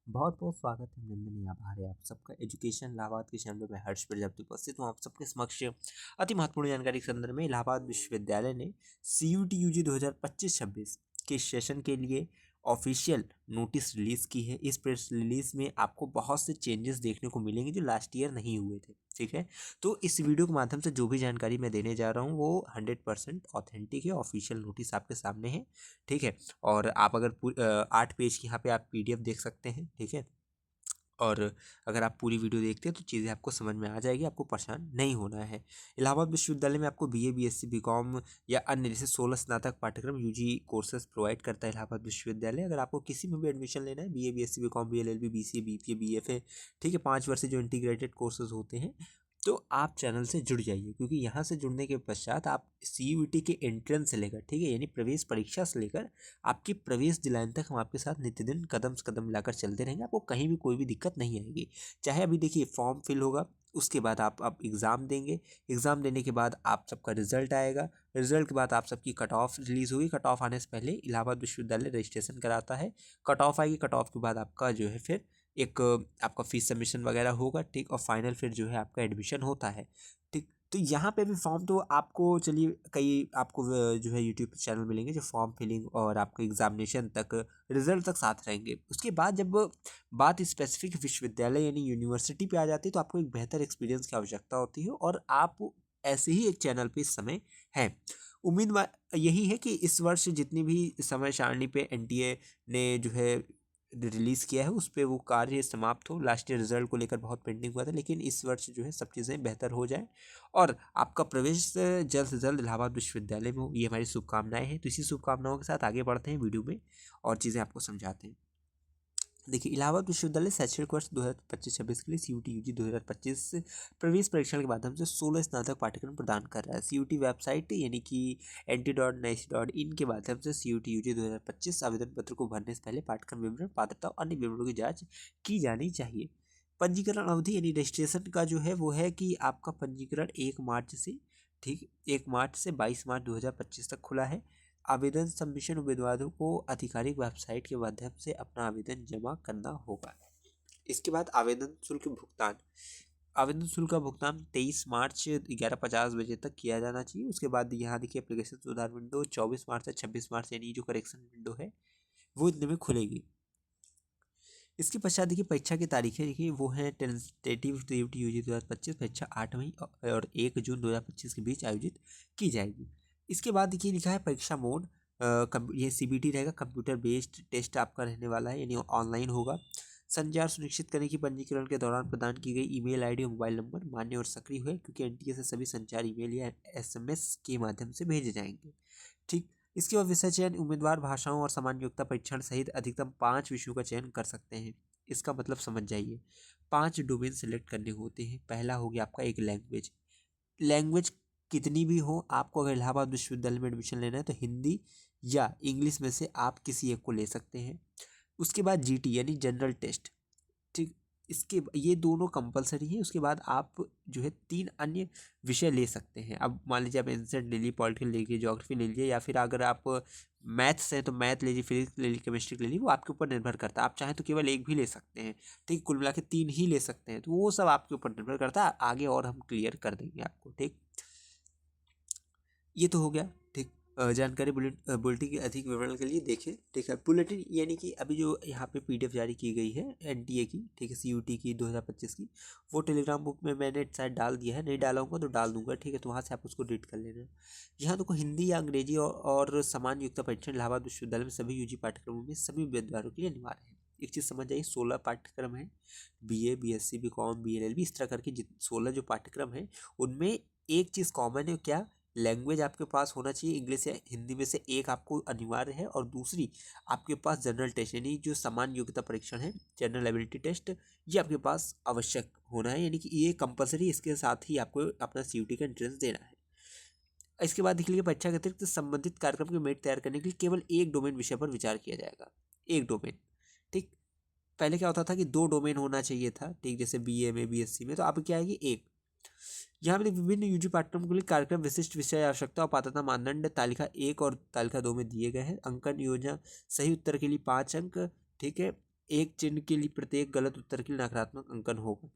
बहुत बहुत स्वागत है नंदनी, आभार है आप सबका एजुकेशन इलाहाबाद के चैनल में। हर्ष प्रजापति उपस्थित हूँ आप सबके समक्ष अति महत्वपूर्ण जानकारी के संदर्भ में। इलाहाबाद विश्वविद्यालय ने CUET UG 2025-26 के सेशन के लिए ऑफिशियल नोटिस रिलीज की है। इस प्रेस रिलीज में आपको बहुत से चेंजेस देखने को मिलेंगे जो लास्ट ईयर नहीं हुए थे। ठीक है, तो इस वीडियो के माध्यम से जो भी जानकारी मैं देने जा रहा हूँ वो 100% ऑथेंटिक है। ऑफिशियल नोटिस आपके सामने है। ठीक है, और आप अगर 8 पेज की यहाँ पे आप PDF देख सकते हैं। ठीक है, और अगर आप पूरी वीडियो देखते हैं तो चीज़ें आपको समझ में आ जाएगी, आपको परेशान नहीं होना है। इलाहाबाद विश्वविद्यालय में आपको BA BSc BCom या अन्य जैसे 16 स्नातक पाठ्यक्रम UG कोर्सेज प्रोवाइड करता है इलाहाबाद विश्वविद्यालय। अगर आपको किसी में भी एडमिशन लेना है, BA BSc BCom BLLB BCA BPA BFA, ठीक है, 5 वर्ष जो इंटीग्रेटेड कोर्सेज होते हैं, तो आप चैनल से जुड़ जाइए, क्योंकि यहाँ से जुड़ने के पश्चात आप CUET के एंट्रेंस से लेकर, ठीक है, यानी प्रवेश परीक्षा से लेकर आपकी प्रवेश दिलाने तक हम आपके साथ नित्य दिन कदम से कदम मिलाकर चलते रहेंगे। आपको कहीं भी कोई भी दिक्कत नहीं आएगी। चाहे अभी देखिए फॉर्म फिल होगा, उसके बाद आप एग्ज़ाम देंगे। एग्ज़ाम देने के बाद आप सबका रिजल्ट आएगा। रिजल्ट के बाद आप सबकी कट ऑफ रिलीज़ होगी। कट ऑफ आने से पहले इलाहाबाद विश्वविद्यालय रजिस्ट्रेशन कराता है। कट ऑफ आएगी, कट ऑफ के बाद आपका जो है फिर एक आपका फीस सबमिशन वगैरह होगा। ठीक, और फाइनल फिर जो है आपका एडमिशन होता है। ठीक, तो यहाँ पे भी फॉर्म तो आपको चलिए कई आपको जो है यूट्यूब चैनल मिलेंगे जो फॉर्म फिलिंग और आपके एग्जामिनेशन तक, रिजल्ट तक साथ रहेंगे। उसके बाद जब बात स्पेसिफिक विश्वविद्यालय यानी यूनिवर्सिटी पे आ जाती है तो आपको एक बेहतर एक्सपीरियंस की आवश्यकता होती है, और आप ऐसे ही एक चैनल पे इस समय हैं। उम्मीद यही है कि इस वर्ष जितनी भी समय सारणी पे NTA ने जो है रिलीज़ किया है उस पे वो कार्य समाप्त हो। लास्ट ईयर रिजल्ट को लेकर बहुत पेंडिंग हुआ था, लेकिन इस वर्ष जो है सब चीज़ें बेहतर हो जाए और आपका प्रवेश जल्द से जल्द इलाहाबाद विश्वविद्यालय में हो, ये हमारी शुभकामनाएं हैं। तो इसी शुभकामनाओं के साथ आगे बढ़ते हैं वीडियो में और चीज़ें आपको समझाते हैं। देखिए, इलाहाबाद विश्वविद्यालय शैक्षणिक वर्ष 2025-26 के लिए CUET UG 2025 प्रवेश परीक्षण के माध्यम से 16 स्नातक पाठ्यक्रम प्रदान कर रहा है। CUET वेबसाइट यानी कि NT.NIC.in के माध्यम से CUET UG 2025 आवेदन पत्र को भरने से पहले पाठ्यक्रम विवरण, पात्रता और अन्य विवरणों की जाँच की जानी चाहिए। पंजीकरण अवधि यानी रजिस्ट्रेशन का जो है वो है कि आपका पंजीकरण 1 मार्च से, ठीक, 1 मार्च से 22 मार्च 2025 तक खुला है। आवेदन सबमिशन उम्मीदवारों को आधिकारिक वेबसाइट के माध्यम से अपना आवेदन जमा करना होगा। इसके बाद आवेदन शुल्क भुगतान। आवेदन शुल्क का भुगतान 23 मार्च 11:50 बजे तक किया जाना चाहिए। उसके बाद यहाँ देखिए एप्लीकेशन सुधार विंडो 24 मार्च से 26 मार्च यानी जो करेक्शन विंडो है वो इतने में खुलेगी। इसके पश्चात देखिए परीक्षा की तारीखें देखिए वो हैं टेंटेटिव CUET UG 2025 परीक्षा 8 मई और 1 जून 2025 के बीच आयोजित की जाएगी। इसके बाद देखिए लिखा है परीक्षा मोड, ये CBT रहेगा, कंप्यूटर बेस्ड टेस्ट आपका रहने वाला है यानी ऑनलाइन होगा। संचार सुनिश्चित करें कि पंजीकरण के दौरान प्रदान की गई ईमेल ID और मोबाइल नंबर मान्य और सक्रिय हुए, क्योंकि NTA से सभी संचार ईमेल या SMS के माध्यम से भेजे जाएंगे। ठीक, इसके बाद विषय चयन, उम्मीदवार भाषाओं और सामान्य योग्यता परीक्षण सहित अधिकतम 5 विषयों का चयन कर सकते हैं। इसका मतलब समझ जाइए, 5 डोमेन सेलेक्ट करने होते हैं। पहला हो गया आपका एक लैंग्वेज। लैंग्वेज कितनी भी हो, आपको अगर इलाहाबाद विश्वविद्यालय में एडमिशन लेना है तो हिंदी या इंग्लिश में से आप किसी एक को ले सकते हैं। उसके बाद GT यानी जनरल टेस्ट। ठीक, इसके ये दोनों कंपलसरी हैं। उसके बाद आप जो है 3 अन्य विषय ले सकते हैं। अब मान लीजिए आप एंसेंट ले लीजिए, पॉलिटिकल ले लीजिए, ज्योग्राफी ले लीजिए, या फिर अगर आप मैथ्स हैं तो मैथ ले लीजिए, फिजिक्स ले लीजिए, केमिस्ट्री ले लीजिए, वो आपके ऊपर निर्भर करता है। आप चाहें तो केवल एक भी ले सकते हैं। ठीक, कुल मिला के 3 ही ले सकते हैं, तो वो सब आपके ऊपर निर्भर करता है। आगे और हम क्लियर कर देंगे आपको। ठीक, ये तो हो गया। ठीक, जानकारी बुलेटिन के अधिक विवरण के लिए देखें। ठीक है, बुलेटिन यानी कि अभी जो यहाँ पे PDF जारी की गई है NTA की, ठीक है, CUET की 2025 की, वो टेलीग्राम बुक में मैंने शायद डाल दिया है। नहीं डाला होगा तो डाल दूंगा। ठीक है, तो वहाँ से आप उसको रीड कर लेना। यहाँ देखो हिंदी या अंग्रेजी और सामान्य योग्यता परीक्षण इलाहाबाद विश्वविद्यालय में सभी UG पाठ्यक्रमों में सभी उम्मीदवारों के लिए अनिवार्य है। एक चीज़ समझ जाइए, 16 पाठ्यक्रम है। BA BSc BCom BLLB इस तरह करके 16 जो पाठ्यक्रम है उनमें एक चीज़ कॉमन है, क्या? लैंग्वेज आपके पास होना चाहिए, इंग्लिश या हिंदी में से एक आपको अनिवार्य है, और दूसरी आपके पास जनरल टेस्ट यानी जो सामान्य योग्यता परीक्षण है, जनरल एबिलिटी टेस्ट, ये आपके पास आवश्यक होना है, यानी कि ये कंपलसरी। इसके साथ ही आपको अपना CUET का एंट्रेंस देना है। इसके बाद देख लीजिए परीक्षा के अतिरिक्त संबंधित कार्यक्रम की मेरिट तैयार करने के लिए केवल एक डोमेन विषय पर विचार किया जाएगा। एक डोमेन। ठीक, पहले क्या होता था कि 2 डोमेन होना चाहिए था, ठीक, जैसे BA में BSc में, तो अब क्या है कि एक। यहाँ पे विभिन्न UG पाठ्यक्रम के लिए कार्यक्रम विशिष्ट विषय आवश्यकता और पात्रता मानदंड तालिका 1 और तालिका 2 में दिए गए हैं। अंकन योजना, सही उत्तर के लिए 5 अंक। ठीक है, एक चिन्ह के लिए प्रत्येक गलत उत्तर के लिए नकारात्मक अंकन होगा,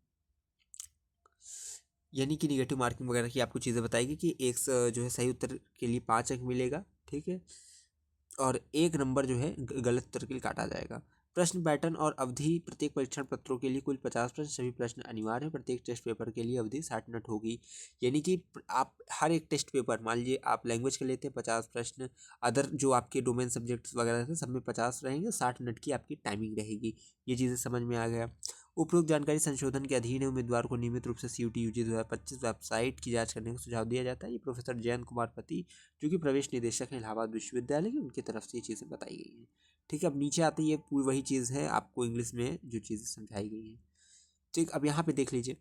यानी कि निगेटिव मार्किंग वगैरह की आपको चीज़ें बताएगी कि एक जो है सही उत्तर के लिए 5 अंक मिलेगा, ठीक है, और 1 नंबर जो है गलत उत्तर के लिए काटा जाएगा। प्रश्न पैटर्न और अवधि प्रत्येक परीक्षण पत्रों के लिए कुल 50 प्रश्न, सभी प्रश्न अनिवार्य है। प्रत्येक टेस्ट पेपर के लिए अवधि 60 मिनट होगी, यानी कि आप हर एक टेस्ट पेपर, मान लीजिए आप लैंग्वेज के लेते हैं 50 प्रश्न, अदर जो आपके डोमेन सब्जेक्ट्स वगैरह थे सब में 50 रहेंगे, 60 मिनट की आपकी टाइमिंग रहेगी। ये चीज़ें समझ में आ गया। उपरोक्त जानकारी संशोधन के अधीन है। उम्मीदवार को नियमित रूप से CUET UG 2025 वेबसाइट की जांच करने का सुझाव दिया जाता है। ये प्रोफेसर जयंत कुमार पति, जो कि प्रवेश निदेशक हैं इलाहाबाद विश्वविद्यालय के, उनकी तरफ से ये चीज़ें बताई गई हैं। ठीक है, अब नीचे आते ही ये पूरी वही चीज़ है, आपको इंग्लिश में जो चीज़ें समझाई गई हैं। ठीक, अब यहाँ पे देख लीजिए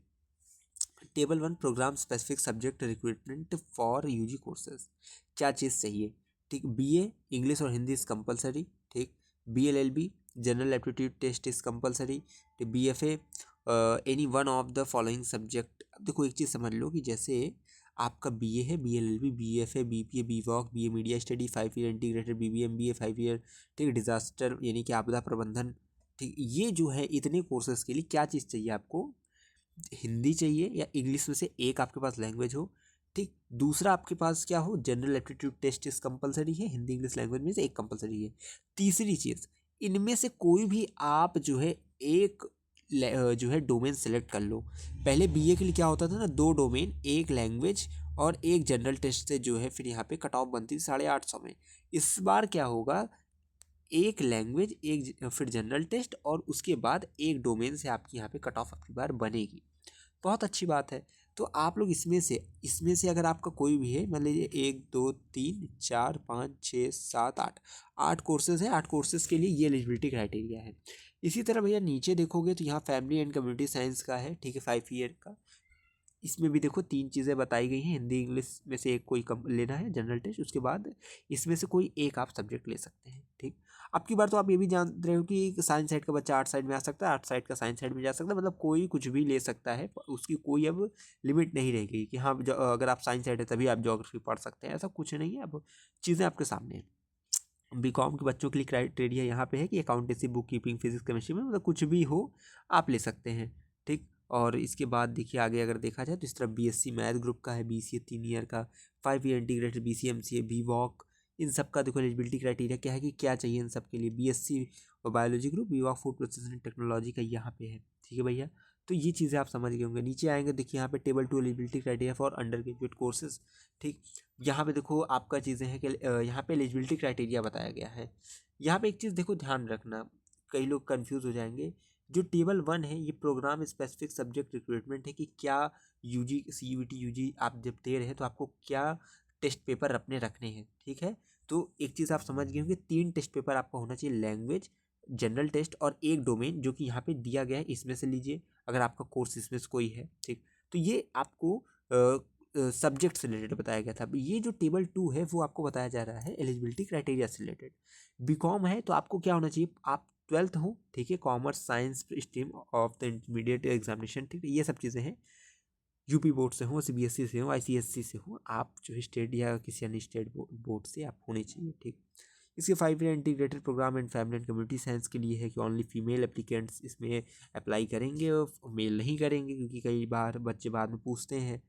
table 1 program specific subject recruitment for UG courses. क्या चीज़ चाहिए? ठीक, BA इंग्लिश और हिंदी इज़ कंपलसरी। ठीक, BLLB general aptitude test is compulsory. BFA any one of the following subject. अब देखो एक चीज़ समझ लो कि जैसे आपका BA है, BLLB, BFA, BPA, BVOC, BA media study, 5 year integrated, BBMBA 5 year, ठीक, डिजास्टर यानी कि आपदा प्रबंधन। ठीक, ये जो है इतने कोर्सेज के लिए क्या चीज़ चाहिए आपको? हिंदी चाहिए या इंग्लिश में से एक आपके पास लैंग्वेज हो। ठीक, दूसरा आपके पास क्या हो, जनरल एप्टीट्यूड टेस्ट इस कंपलसरी है, हिंदी इंग्लिश लैंग्वेज में से एक कंपलसरी है। तीसरी चीज़, इनमें से कोई भी आप जो है एक जो है डोमेन सेलेक्ट कर लो। पहले BA के लिए क्या होता था ना, 2 डोमेन, एक लैंग्वेज और एक जनरल टेस्ट से जो है फिर यहाँ पे कट ऑफ बनती थी 850 में। इस बार क्या होगा, एक लैंग्वेज, एक फिर जनरल टेस्ट और उसके बाद एक डोमेन से आपकी यहाँ पे कट ऑफ अपनी बार बनेगी। बहुत अच्छी बात है। तो आप लोग इसमें से अगर आपका कोई भी है, मान लीजिए 1 2 3 4 5 6 7 8, 8 कोर्सेज है, 8 कोर्सेज के लिए ये एलिजिबिलिटी क्राइटेरिया है। इसी तरह भैया नीचे देखोगे तो यहाँ फैमिली एंड कम्युनिटी साइंस का है, ठीक है, 5 ईयर का। इसमें भी देखो 3 चीज़ें बताई गई हैं, हिंदी इंग्लिश में से एक कोई कम लेना है जनरल टेस्ट, उसके बाद इसमें से कोई एक आप सब्जेक्ट ले सकते हैं। ठीक, अब की बार तो आप ये भी जान रहे हो कि साइंस साइड का बच्चा आर्ट साइड में आ सकता है, आर्ट साइड का साइंस साइड में जा सकता है, मतलब कोई कुछ भी ले सकता है, उसकी कोई अब लिमिट नहीं रह गई कि हाँ अगर आप साइंस साइड है तभी आप ज्योग्राफी पढ़ सकते हैं, ऐसा कुछ नहीं है। अब चीज़ें आपके सामने हैं। BCom के बच्चों के लिए क्राइटेरिया यहाँ पे है कि accountancy, book keeping, physics, chemistry में मतलब कुछ भी हो आप ले सकते हैं। ठीक, और इसके बाद देखिए आगे अगर देखा जाए तो इस तरह BSc मैथ ग्रुप का है, BCA 3 ईयर का, 5 year integrated, BCA MCA, BVOC, इन सब का देखो एलिजिबिलिटी क्राइटेरिया क्या है कि क्या चाहिए इन सब के लिए। BSc और biology group, BVOC food processing technology का यहाँ पे है। ठीक है भैया, तो ये चीज़ें आप समझ गए होंगे। नीचे आएंगे देखिए यहाँ पे table 2 eligibility criteria for under graduate courses. ठीक, यहाँ पे देखो आपका चीज़ें हैं कि यहाँ पे एलिजिबिलिटी क्राइटेरिया बताया गया है। यहाँ पे एक चीज़ देखो ध्यान रखना, कई लोग कंफ्यूज हो जाएंगे। जो टेबल 1 है ये प्रोग्राम स्पेसिफिक सब्जेक्ट रिक्रूटमेंट है कि क्या UG CUET UG आप जब दे रहे हैं तो आपको क्या टेस्ट पेपर अपने रखने हैं। ठीक है, तो एक चीज़ आप समझ गए होंगे, 3 टेस्ट पेपर आपका होना चाहिए, लैंग्वेज, जनरल टेस्ट और एक डोमेन जो कि यहाँ पे दिया गया है, इसमें से लीजिए अगर आपका कोर्स इसमें से कोई है। ठीक, तो ये आपको सब्जेक्ट से रिलेटेड बताया गया था। ये जो टेबल 2 है वो आपको बताया जा रहा है एलिजिबिलिटी क्राइटेरिया से रिलेटेड। BCom है तो आपको क्या होना चाहिए, आप 12th हो, ठीक है, commerce science stream of the intermediate examination, ठीक है, ये सब चीज़ें हैं। UP बोर्ड से हो, CBSE से हो, ICSE से हो, आप जो है स्टेट या किसी अन्य स्टेट बोर्ड से आप होने चाहिए। ठीक, इसके 5 year integrated program and family and community science के लिए है कि ओनली फीमेल एप्लीकेंट्स इसमें अप्लाई करेंगे और मेल नहीं करेंगे, क्योंकि कई बार बच्चे बाद में पूछते हैं।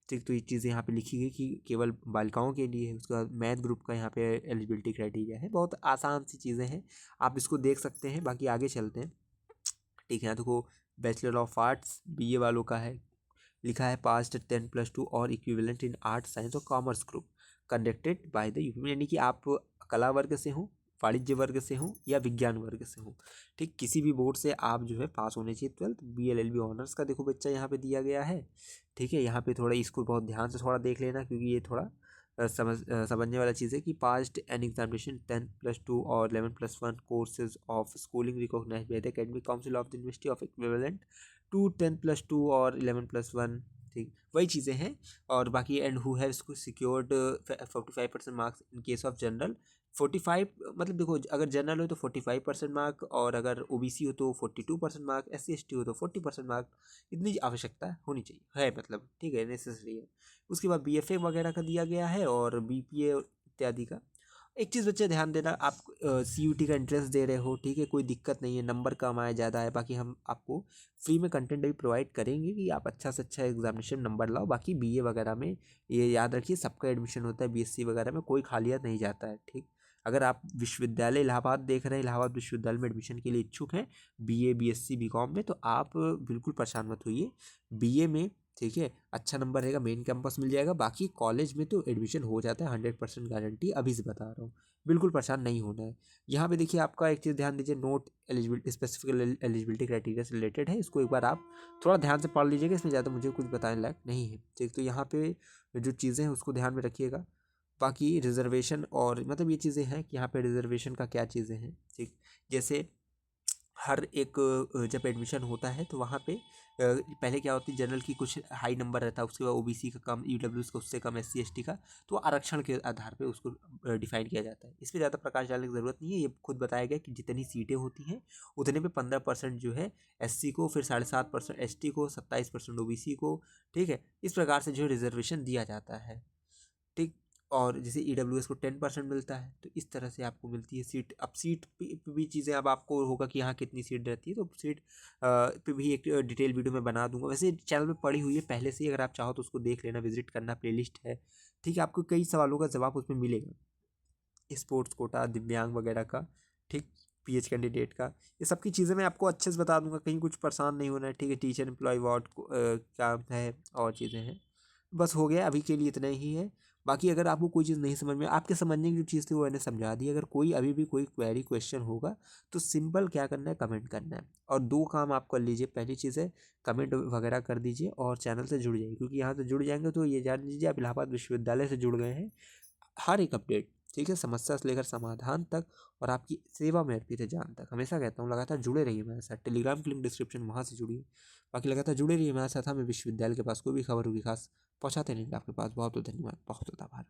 ठीक, तो ये चीज़ें यहाँ पे लिखी गई कि केवल बालिकाओं के लिए है। उसके बाद मैथ ग्रुप का यहाँ पे एलिजिबिलिटी क्राइटेरिया है, बहुत आसान सी चीज़ें हैं, आप इसको देख सकते हैं। बाकी आगे चलते हैं। ठीक है, देखो बैचलर ऑफ आर्ट्स BA वालों का है, लिखा है पास्ट 10+2 और इक्विवेलेंट इन आर्ट साइंस और commerce group conducted by the UP, यानी कि आप कला वर्ग से हो, वाणिज्य वर्ग से हो या विज्ञान वर्ग से हो। ठीक, किसी भी बोर्ड से आप जो है पास होने चाहिए 12th। BLLB ऑनर्स का देखो बच्चा यहाँ पे दिया गया है। ठीक है, यहाँ पे थोड़ा इसको बहुत ध्यान से थोड़ा देख लेना, क्योंकि ये थोड़ा समझने वाला चीज़ है कि पास्ट एन एग्जामिनेशन 10+2 और 11+1 courses of schooling recognized by the academic council of the university of equivalent to 10+2 और 11+1। ठीक, वही चीज़ें हैं। और बाकी and who have secured 45% marks in case of general. 45 मतलब देखो अगर जनरल हो तो 45% मार्क, और अगर OBC हो तो 42% मार्क, SC ST हो तो 40% मार्क, इतनी आवश्यकता होनी चाहिए है, मतलब ठीक है, नेसेसरी है। उसके बाद BFA वगैरह का दिया गया है और BPA इत्यादि का। एक चीज़ बच्चे ध्यान देना, आप CUT का एंट्रेंस दे रहे हो, ठीक है, कोई दिक्कत नहीं है, नंबर कम आए ज़्यादा है, बाकी हम आपको फ्री में कंटेंट भी प्रोवाइड करेंगे कि आप अच्छा से अच्छा एग्जामिनेशन नंबर लाओ। बाकी BA वगैरह में ये याद रखिए सबका एडमिशन होता है, BSc वगैरह में कोई खालियत नहीं जाता है, ठीक। अगर आप विश्वविद्यालय इलाहाबाद देख रहे हैं, इलाहाबाद विश्वविद्यालय में एडमिशन के लिए इच्छुक हैं BA BSc BCom में, तो आप बिल्कुल परेशान मत होइए। BA में ठीक है अच्छा नंबर रहेगा, मेन कैंपस मिल जाएगा। बाकी कॉलेज में तो एडमिशन हो जाता है, 100% गारंटी, अभी से बता रहा हूँ, बिल्कुल परेशान नहीं होना है। यहाँ पे देखिए आपका एक चीज़ ध्यान दीजिए, note eligibility specific eligibility criteria से रिलेटेड है, इसको एक बार आप थोड़ा ध्यान से पढ़ लीजिएगा, इसमें ज़्यादा मुझे कुछ बताने लायक नहीं है, ठीक। तो यहाँ पे जो चीज़ें हैं उसको ध्यान में रखिएगा। बाकी रिजर्वेशन और मतलब ये चीज़ें हैं कि यहाँ पे रिजर्वेशन का क्या चीज़ें हैं, ठीक। जैसे हर एक जब एडमिशन होता है तो वहाँ पे पहले क्या होती है, जनरल की कुछ हाई नंबर रहता है, उसके बाद OBC का कम, EWS का उससे कम, SC ST का, तो आरक्षण के आधार पे उसको डिफाइन किया जाता है। इस पर ज़्यादा प्रकाश डालने की ज़रूरत नहीं है, ये खुद बताया गया कि जितनी सीटें होती हैं उतने पे 15% जो है SC को, फिर 7.5% ST को, 27% OBC को, ठीक है। इस प्रकार से जो रिजर्वेशन दिया जाता है, ठीक। और जैसे EWS को 10% मिलता है, तो इस तरह से आपको मिलती है सीट। अब सीट पे भी चीज़ें, अब आपको होगा कि यहाँ कितनी सीट रहती है, तो सीट पे भी एक डिटेल वीडियो में बना दूंगा, वैसे चैनल में पड़ी हुई है पहले से ही, अगर आप चाहो तो उसको देख लेना, विजिट करना, प्लेलिस्ट है, ठीक है। आपको कई सवालों का जवाब उसमें मिलेगा, स्पोर्ट्स कोटा, दिव्यांग वगैरह का, ठीक, PH कैंडिडेट का, ये सब की चीज़ें मैं आपको अच्छे से बता दूंगा, कहीं कुछ परेशान नहीं होना है, ठीक है। टीचर एम्प्लॉय अवार्ड क्या है और चीज़ें हैं, बस हो गया अभी के लिए इतना ही है। बाकी अगर आपको कोई चीज़ नहीं समझ में, आपके समझने की जो चीज़ थी वो मैंने समझा दी, अगर कोई अभी भी कोई क्वेरी क्वेश्चन होगा तो सिंपल क्या करना है, कमेंट करना है। और दो काम आप कर लीजिए, पहली चीज़ है कमेंट वगैरह कर दीजिए और चैनल से जुड़ जाइए, क्योंकि यहाँ से जुड़ जाएंगे तो ये जान लीजिए आप इलाहाबाद विश्वविद्यालय से जुड़ गए हैं। हर एक अपडेट, ठीक है, समस्या से लेकर समाधान तक और आपकी सेवा में अर्पित है जान तक, हमेशा कहता हूँ लगातार जुड़े रहिए मेरे साथ। टेलीग्राम की लिंक डिस्क्रिप्शन, वहाँ से जुड़िए। बाकी लगातार जुड़े रहिए मेरे साथ, हमें विश्वविद्यालय के पास कोई भी खबर होगी खास पहुँचाते रहेंगे आपके पास। बहुत बहुत धन्यवाद, बहुत बहुत आभार।